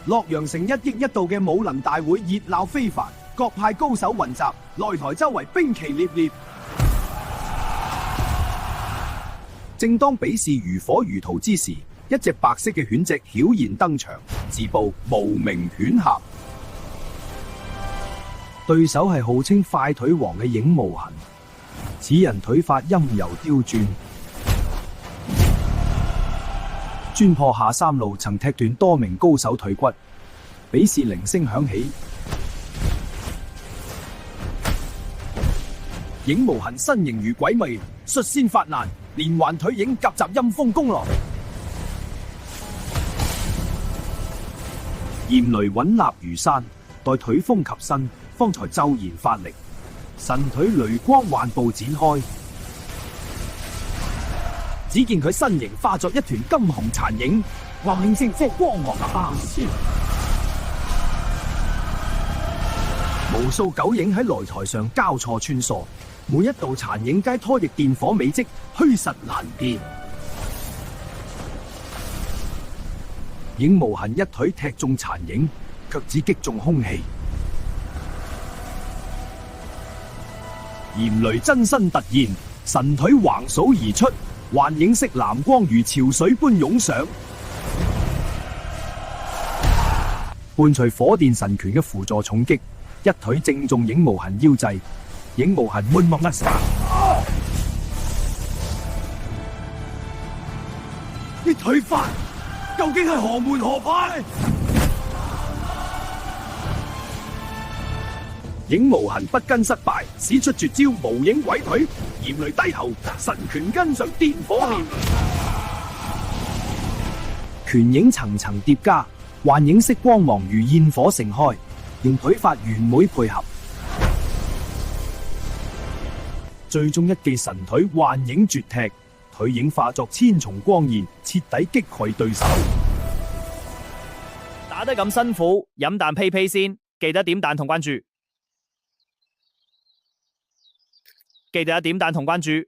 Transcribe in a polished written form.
洛陽城1億1度嘅武林大會熱鬧非凡，各派高手雲集，擂台周圍兵旗獵獵。正當比試如火如荼之時，一隻白色嘅犬隻曉然登場，自報無名犬俠。對手係號稱快腿王嘅影無痕，此人腿法陰柔刁鑽，專破下三路，曾踢斷多名高手腿骨。比試鈴聲響起，影無痕身形如鬼魅，率先發難，連環腿影夾雜陰風攻來，炎雷穩立如山，待腿風及身，方才驟然發力，神腿雷光環步展開。只見佢身形化作一團金紅殘影，橫影星火光芒大閃。無數狗影喺擂台上交錯穿梭，每一道殘影皆拖曳電火美跡，虛實難辨。影無痕一腿踢中殘影，卻只擊中空氣。炎雷真身突現，神腿橫掃而出，幻影色藍光如潮水般湧上，伴隨火電神拳嘅輔助重擊，一腿正中影無痕腰際，影無痕悶悶一聲。啲腿法究竟係何門何派？影無痕不跟失敗，使出絕招無影鬼腿，炎雷低頭，神拳跟上電火面，拳影層層疊加，幻影色光芒如焰火盛開，用腿法完美配合，最終一記神腿幻影絕踢，腿影化作千重光焰，徹底擊潰對手。打得咁辛苦，飲啖屁屁先，記得點讚同關注。記得點讚同關注。